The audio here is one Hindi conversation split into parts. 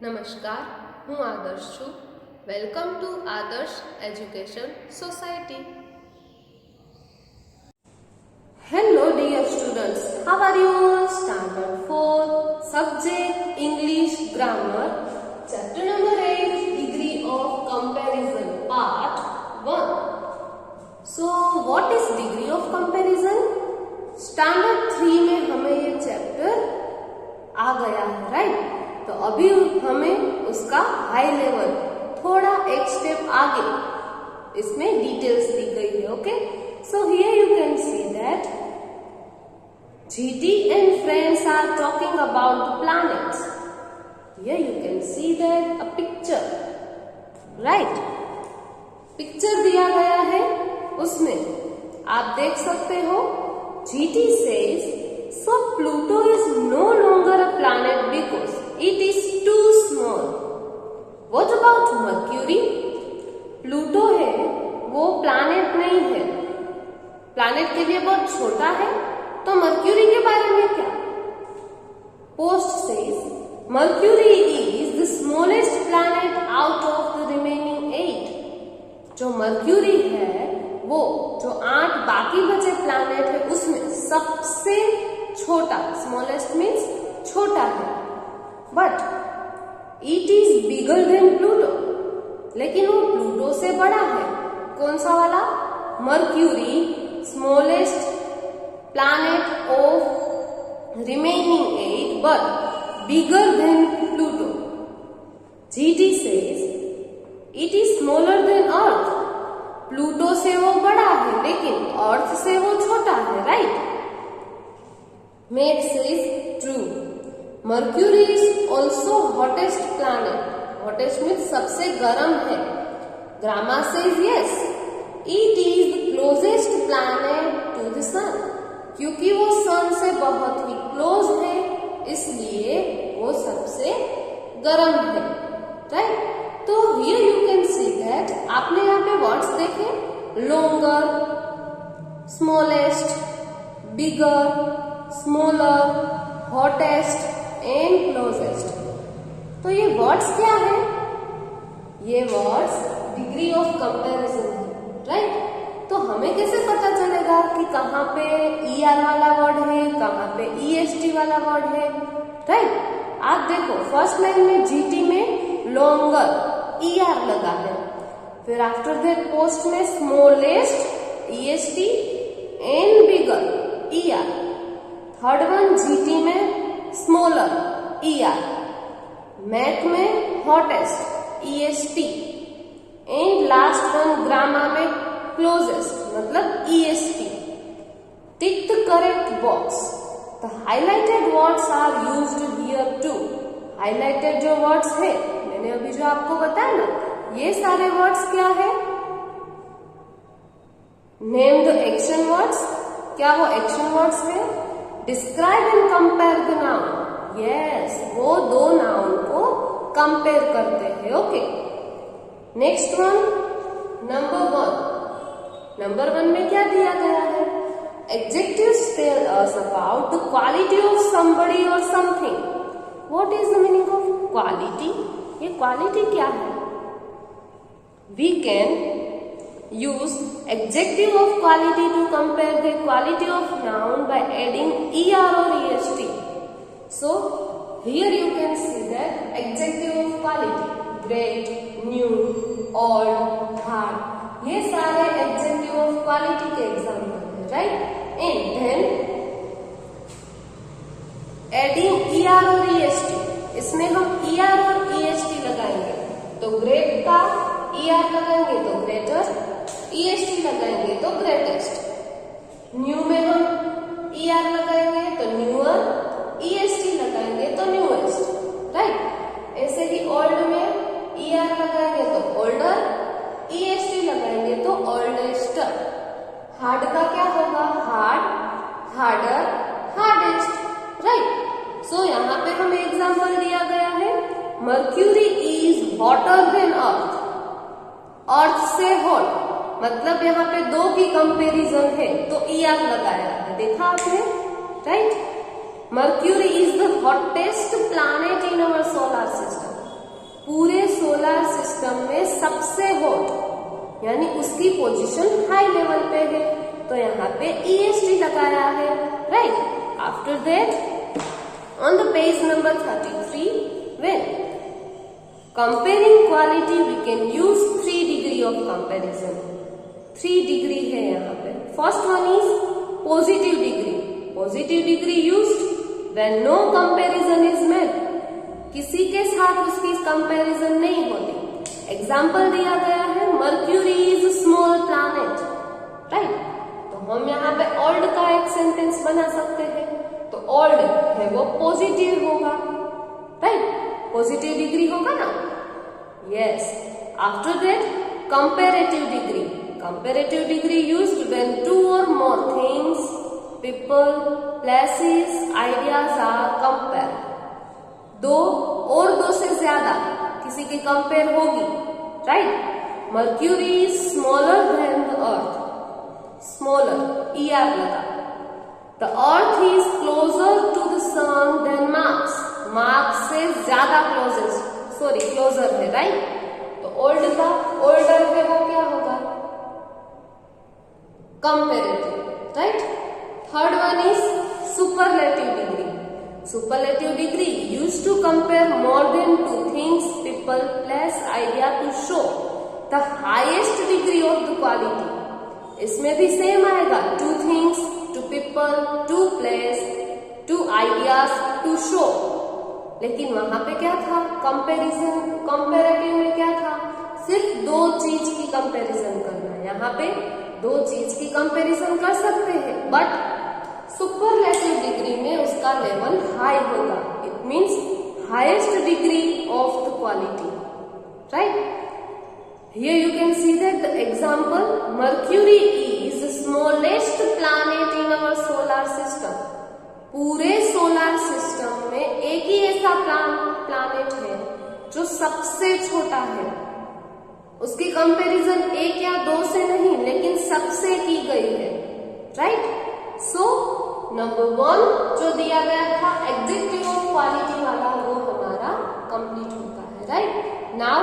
નમસ્કાર, હું આદર્શ છું. વેલકમ ટુ આદર્શ education society. Hello dear students, how are you? Standard 4, subject English Grammar, chapter number 8, Degree of Comparison, part 1. So what is degree of comparison? Standard 3 में हमें ये चैप्टर आ गया है, राइट? तो अभी हमें उसका हाई लेवल थोड़ा एक स्टेप आगे इसमें डिटेल्स दी गई है. Okay, so here you can see that GT and friends are talking about the planets. Here you can see that a picture, right? Picture दिया गया है, उसमें आप देख सकते हो GT says so Pluto is no longer a planet because it is too small. What about Mercury? Pluto है वो प्लैनेट नहीं है, प्लैनेट के लिए बहुत छोटा है. तो मर्क्यूरी के बारे में क्या? Post says mercury is the smallest planet out of the remaining 8. जो मर्क्यूरी है वो जो 8 बाकी बचे प्लैनेट है उसमें सबसे छोटा, स्मॉलेस्ट मीन्स छोटा है. But it is bigger than Pluto, लेकिन वो प्लूटो से बड़ा है. कौन सा वाला? Mercury, smallest planet of remaining 8 but bigger than Pluto. GT says it is smaller than Earth. Pluto से वो बड़ा है लेकिन Earth से वो छोटा है, right? Mate says true. Mercury is also hottest planet. Hottest means सबसे गर्म है. Grandma says yes. It is the closest planet to the sun. क्योंकि वो सन से बहुत ही क्लोज है इसलिए वो सबसे गर्म है, राइट? तो here you can see that आपने यहाँ पे वर्ड्स देखे, longer, smallest, bigger, smaller, hottest and closest. तो ये वर्ड्स क्या है? ये वर्ड्स डिग्री ऑफ कंपैरिजन है, राइट? तो हमें कैसे पता चलेगा कि कहाँ पे ER वाला वर्ड है, कहाँ पे EST वाला वर्ड है, राइट? आप देखो फर्स्ट लाइन में GT में लॉन्गर ER लगा है, फिर आफ्टर दैट पोस्ट में smallest EST and bigger ER, third one GT में स्मॉलर ER, मैथ में hottest EST and last one grammar में क्लोजेस्ट मतलब EST. Tick the correct box. The highlighted words are used here too. Highlighted जो words है, मैंने अभी जो आपको बताया ना, ये सारे words क्या है? Name the action words. क्या वो action words है? Describe and compare the noun. Yes, वो दो noun को compare करते हैं. Okay. Next one, number 1. Number 1 में क्या दिया गया है? Adjectives tell us about the quality of somebody or something. What is the meaning of quality? ये quality क्या है? We can use adjective of quality to compare the quality of noun by adding ER or EST. So here you can see that adjective of quality: great, new, old, hard. ये सारे एडजेक्टिव ऑफ क्वालिटी के एग्जाम्पल है, right? And then adding ER और EST, इसमें हम ER और EST लगाएंगे. तो ग्रेट का ER लगाएंगे तो ग्रेटर, EST लगाएंगे तो ग्रेटेस्ट. न्यू में हम ER लगाएंगे तो न्यूअर, EST लगाएंगे तो न्यूएस्ट, राइट? ऐसे ही ओल्ड में ER लगाएंगे तो ओल्डर, EST लगाएंगे तो ओल्डेस्टर. हार्ड का क्या होगा? Hard, harder, hardest, right? So यहाँ पे हमें एग्जाम्पल दिया गया है, mercury is hotter than earth. Earth से हॉट मतलब यहाँ पे 2 की कंपैरिजन है तो ER लगाया है, देखा आपने, right? Mercury is the hottest planet in our solar system. सबसे हॉट यानी उसकी पोजीशन हाई लेवल पे है, तो यहाँ पे EST लगाया है, right. After that on the page number 33, when comparing quality we can use 3 degree of comparison. 3 degree है यहाँ पे। First one is positive degree. Positive degree used when no comparison is made, किसी के साथ उसकी कंपैरिजन नहीं होती। एग्जाम्पल दिया गया है mercury is small planet, right. तो हम यहाँ पे ओल्ड का एक सेंटेंस बना सकते हैं, तो ओल्ड है वो पॉजिटिव होगा, राइट, पॉजिटिव डिग्री होगा ना, yes. After that comparative degree. Comparative degree used when 2 or more things, people, places, ideas are compared। 2 और 2 से ज्यादा किसी की कंपेयर होगी, right. Mercury is smaller than the Earth, smaller ER लगा। The Earth is closer to the sun than Mars, Mars से ज्यादा क्लोजर है, राइट। तो ओल्ड का ओल्डर है वो क्या होगा, comparative, right. Third one is superlative degree. Superlative degree used to compare more than 2 things, people, place, idea to show the highest degree of the quality। इसमें भी सेम आएगा, 2 things, 2 people, 2 place, 2 ideas to show। लेकिन वहां पे क्या था, कंपैरेटिव में क्या था, सिर्फ 2 चीज की कंपैरिजन करना। यहाँ पे 2 चीज की कंपैरिजन कर सकते हैं, बट सुपरलेटिव डिग्री में उसका लेवल हाई होगा। It means highest degree of the quality, right. Here you can see that the example Mercury is the smallest planet in our solar system. पूरे सोलर सिस्टम में एक ही ऐसा प्लैनेट है जो सबसे छोटा है। उसकी कंपैरिजन 1 या 2 से नहीं, लेकिन सबसे की गई है, राइट। सो नंबर 1 जो दिया गया था एडजेक्टिव ऑफ क्वालिटी वाला, वो हमारा कंप्लीट होता है, right. Now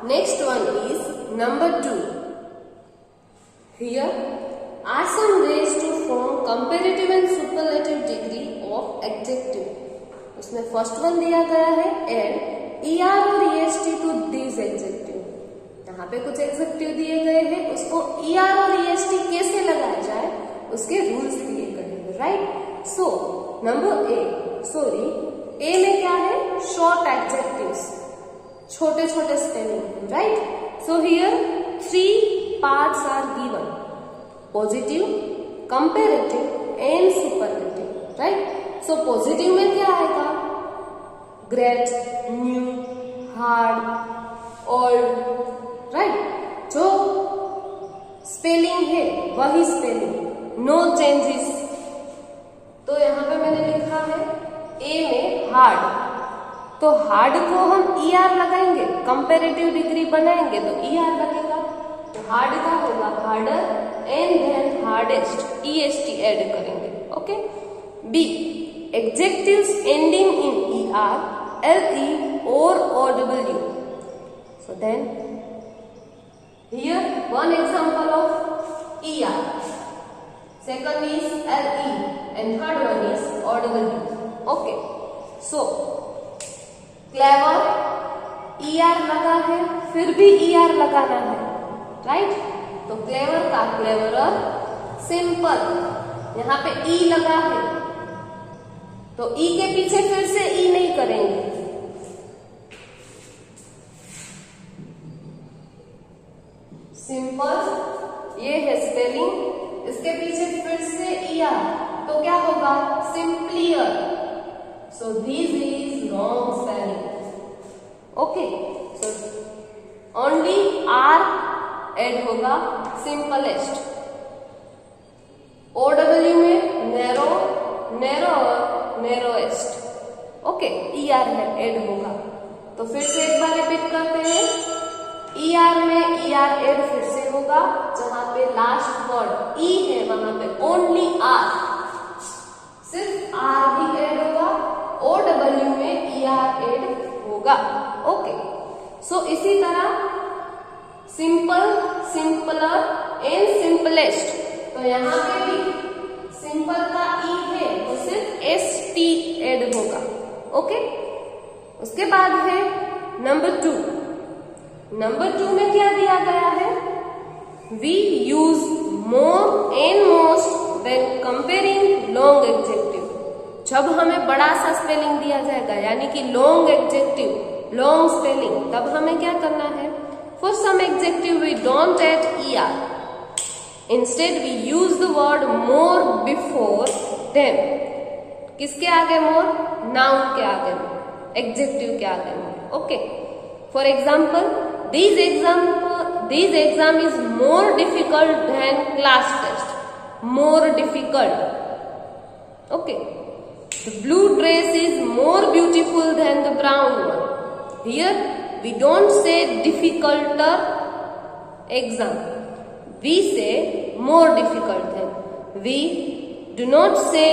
next one is number 2। Here are some ways to form comparative and superlative degree of adjective. उसमें फर्स्ट वन दिया गया है एड ER और EST टू दिस एडजेक्टिव। यहाँ पे कुछ एडजेक्टिव दिए गए हैं, उसको ER और EST कैसे लगाया जाए उसके रूल्स दिए गए हैं, राइट। सो नंबर ए में क्या है, शॉर्ट एडजेक्टिव्स, छोटे छोटे spelling, right. So here 3 parts are given, positive, comparative and superlative, right. So positive में क्या आएगा, great, new, hard, old, right. जो स्पेलिंग है वही स्पेलिंग, नो चेंजेस। तो यहाँ पे मैंने लिखा है ए में हार्ड, तो हार्ड को हम ER लगाएंगे, कंपैरेटिव डिग्री बनाएंगे तो ER लगेगा। तो हार्ड का होगा harder and then hardest, EST add करेंगे, okay. B adjectives ending in ER, LE और OW। So then here one example of ER, second is LE and third one is OW, okay। so clever ER लगा है, फिर भी ER लगाना है, राइट। तो clever का cleverer, simple यहाँ पे E लगा है, तो E के पीछे फिर से E नहीं करेंगे, सिंपल ये है स्पेलिंग, इसके पीछे फिर से ER, तो क्या होगा, simplier. So this is wrong spelling, okay. So only R add होगा, सिंपलेस्ट। OW में narrow, narrower, narrowest, okay, ER है ऐड होगा। तो फिर से एक बार रिपीट करते हैं, ER में ER ऐड फिर से होगा, जहां पे लास्ट वर्ड E है वहां पे ओनली R, सिर्फ R ही ऐड होगा। OW में ER ऐड होगा, ओके। सो इसी तरह सिंपल, सिंपलर एंड सिंपलेस्ट। तो यहाँ पे भी सिंपल का ई है तो सिर्फ एस टी एड होगा। ओके, उसके बाद है नंबर 2। नंबर 2 में क्या दिया गया है? We use more and most when comparing long adjective. जब हमें बड़ा सा स्पेलिंग दिया जाएगा यानी कि लॉन्ग एडजेक्टिव, लॉन्ग स्पेलिंग, तब हमें क्या करना है? For some adjective we don't add ER, instead we use the word more before them. किसके आगे मोर? नाउन के आगे, एडजेक्टिव के आगे more. Okay, for example this exam is more difficult than class test. More difficult. Okay, the blue dress is more beautiful than the brown one. Here we don't say difficulter exam, we say more difficult than. We do not say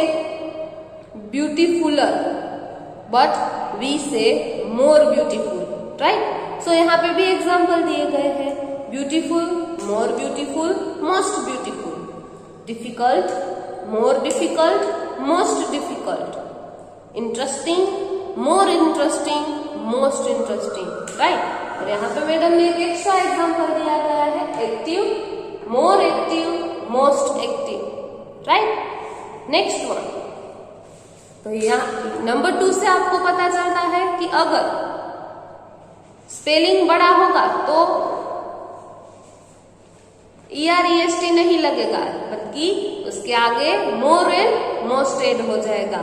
beautifuler, but we say more beautiful, right? So यहाँ पे भी एग्जाम्पल दिए गए हैं, beautiful, more beautiful, most beautiful, difficult, more difficult, most difficult, interesting, more interesting, most interesting, right. और यहाँ पे मैडम ने एक एक्स्ट्रा एग्जाम्पल दिया गया है, active, more active, most active, right. Next one, तो यहाँ नंबर 2 से आपको पता चलता है कि अगर स्पेलिंग बड़ा होगा तो ER-EST नहीं लगेगा, बल्कि उसके आगे मोर एंड मोस्ट एड हो जाएगा।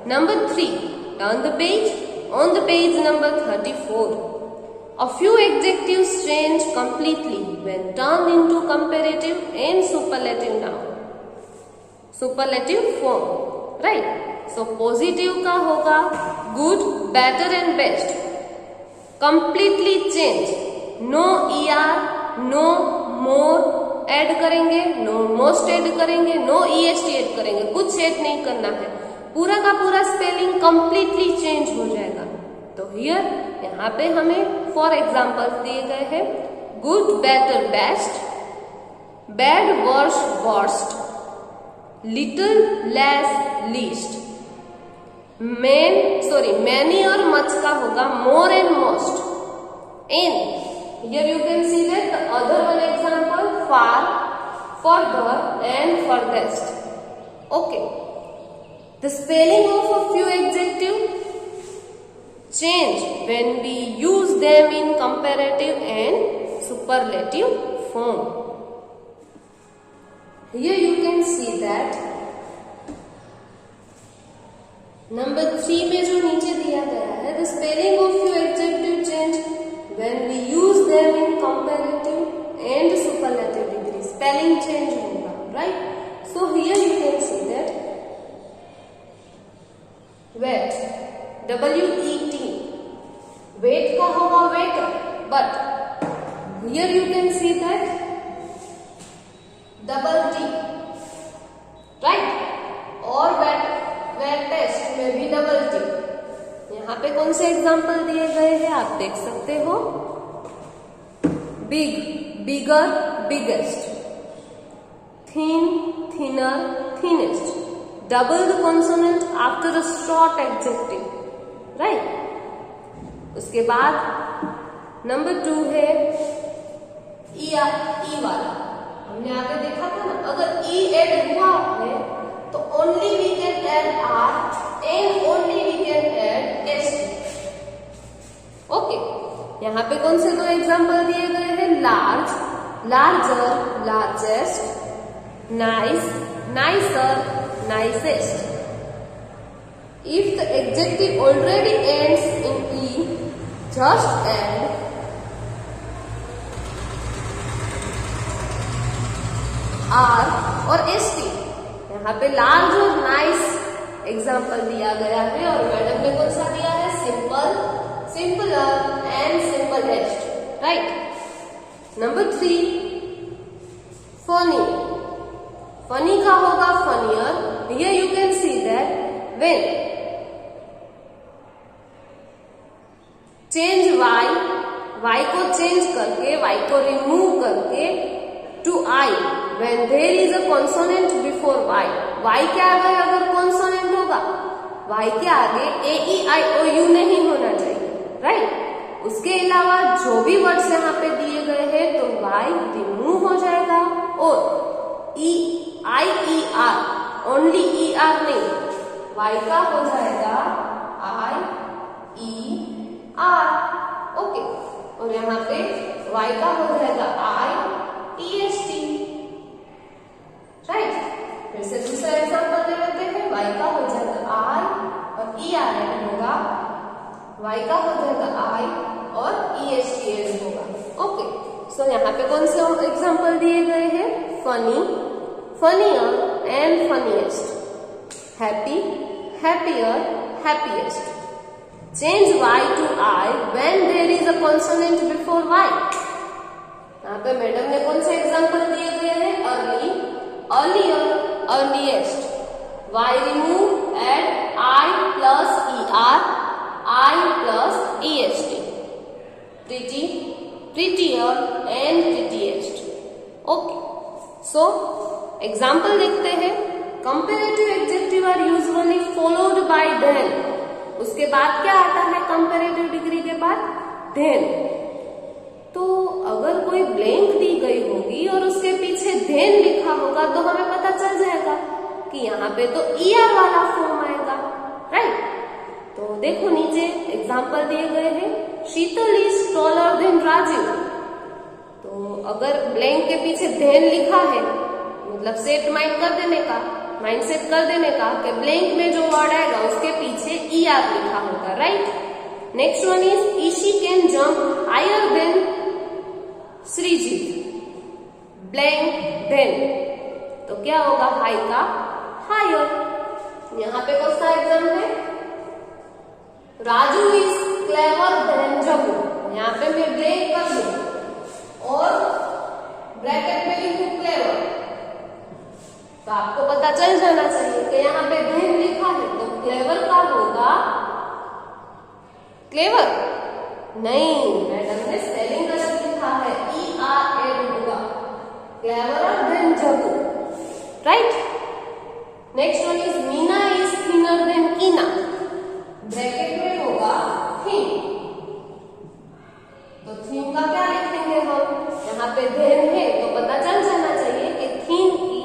Number 3, turn the page. On the page number 34, a few adjectives change completely when turned into comparative and superlative noun, superlative form, right? So positive का होगा good, better and best. Completely change, no ER, no more add करेंगे, no most ऐड करेंगे, no EST ऐड करेंगे, कुछ ऐड नहीं करना है, पूरा का पूरा स्पेलिंग कंप्लीटली चेंज हो जाएगा। तो हियर यहाँ पे हमें फॉर एग्जाम्पल दिए गए हैं, good better best, bad worse worst, little less least, many और मच का होगा मोर and most, and here you can see that the other one example far, further and farthest. Okay, the spelling of a few adjectives change when we use them in comparative and superlative form. Here you can see that number 3 में जो नीचे दिया गया है, the spelling of few adjectives change when we use them in comparative and superlative degree. Spelling change होगा, right? So here you can see that wet, WET, wet का होगा waiter, but here you can see that double T, right? और wettest में भी double T। यहाँ पे कौन से एग्जाम्पल दिए गए हैं आप देख सकते हो, big, bigger, biggest, thin, thinner, thinnest, double the consonant after a short adjective, right? उसके बाद नंबर 2 है ई वाला, हमने आगे देखा था ना, अगर ई एड हुआ है तो only we can add R and only we can add S. Okay, यहाँ पे कौन से 2 एग्जाम्पल दिए गए हैं, large, larger, largest, nice, nicer, nicest. If the adjective already ends in E, just add R और ST। यहाँ पे लार्ज और नाइस एग्जाम्पल दिया गया है और मैडम ने कौन सा दिया है, simple, simpler and simplest, right. Number 3, funny, funny का होगा funnier. Here you can see that when change y को चेंज करके, y को रिमूव करके to I when there is a consonant before y. y के आगे अगर consonant होगा, y के आगे a e i o u नहीं होना चाहिए, राइट? उसके अलावा जो भी वर्ड्स यहाँ पे दिए गए हैं तो y रिमूव हो जाएगा और e i e r, only e r नहीं, y का हो जाएगा i e r, ओके। और यहाँ पे y का हो जाएगा i e s t, right? फिर से दूसरा एग्जांपल ले लेते हैं। y का हो जाएगा i और e r n होगा, y का हो जाएगा i और e s t s होगा, ओके। सो यहाँ पे कौन से एग्जांपल दिए गए हैं? Funny, funnier and funniest, happy, happier, happiest. Change y to I when there is a consonant before y. यहाँ पे मैडम ने कौन से एग्जांपल दिए गए हैं? Early, earlier, earliest. y remove add I plus er, I plus est. Pretty, prettier and prettiest. Okay. So example देखते हैं। Comparative adjective are usually followed by then. उसके बाद क्या आता है कंपैरेटिव डिग्री के बाद? देन। तो अगर कोई ब्लैंक दी गई होगी और उसके पीछे देन लिखा होगा तो हमें पता चल जाएगा कि यहाँ पे तो ईआर वाला फॉर्म आएगा, राइट? तो देखो नीचे एग्जांपल दिए गए हैं। शीतल इज टॉलर देन राजीव। तो अगर ब्लैंक के पीछे देन लिखा है मतलब सेट माइंड कर देने का, माइंडसेट कर देने का कि ब्लैंक में जो वर्ड आएगा उसके पीछे ई आर लिखा होगा, right? Next one is Ishi can jump higher than Shreejit, blank then, तो क्या होगा? हाई का हायर। यहाँ पे कौन सा एग्जाम है? राजू इज क्लेवर देन जगू। यहाँ पे मैं ब्लैंक कर दूं और ब्रैकेट में लिखूं क्लेवर, तो आपको पता चल जाना चाहिए कि यहाँ पे देन लिखा है तो क्लेवर का होगा क्लेवर। नहीं, मैडम ने स्पेलिंग गलत लिखा है, ई आर एन होगा, क्लेवर देन जगू, right? Next one is Meena is thinner than कीना, ब्रैकेट में होगा थीम। तो थीम का क्या लिखेंगे हम? यहाँ पे देन है तो पता चल जाना चाहिए कि थीम की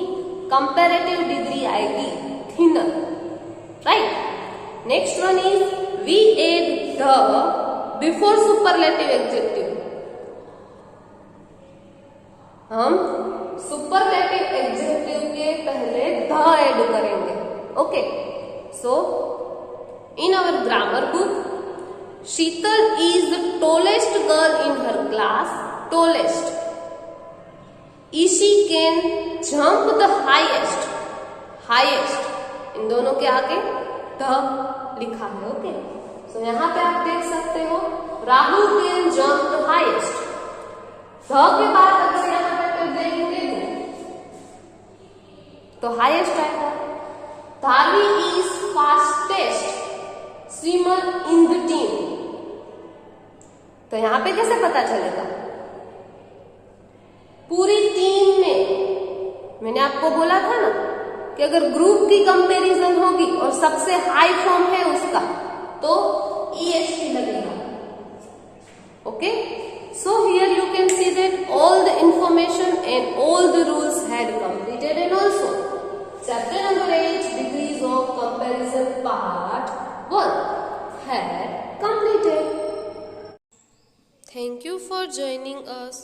कंपैरेटिव डिग्री आएगी thinner, right? Next one is we add the before superlative adjective. हम सुपरलेटिव एडजेक्टिव के पहले द ऐड करेंगे, okay. So in our grammar book Sheetal is the tallest girl in her class, tallest. Ishi can jump the highest, highest, इन दोनों के आगे द लिखा है, ओके। सो यहाँ पे आप देख सकते हो Rahul can jump the highest, the के बाद अगर यहाँ पे देखेंगे तो हाईएस्ट आएगा। धावी is fastest swimmer in the team, तो यहाँ पे कैसे पता चलेगा? पूरी टीम में मैंने आपको बोला था ना कि अगर ग्रुप की कंपैरिजन होगी और सबसे हाई फॉर्म है उसका तो EST लगेगा, okay. So here you can see that all the information and all the rules had completed and also chapter number 8 degrees of comparison part 1 had completed. Thank you for joining us.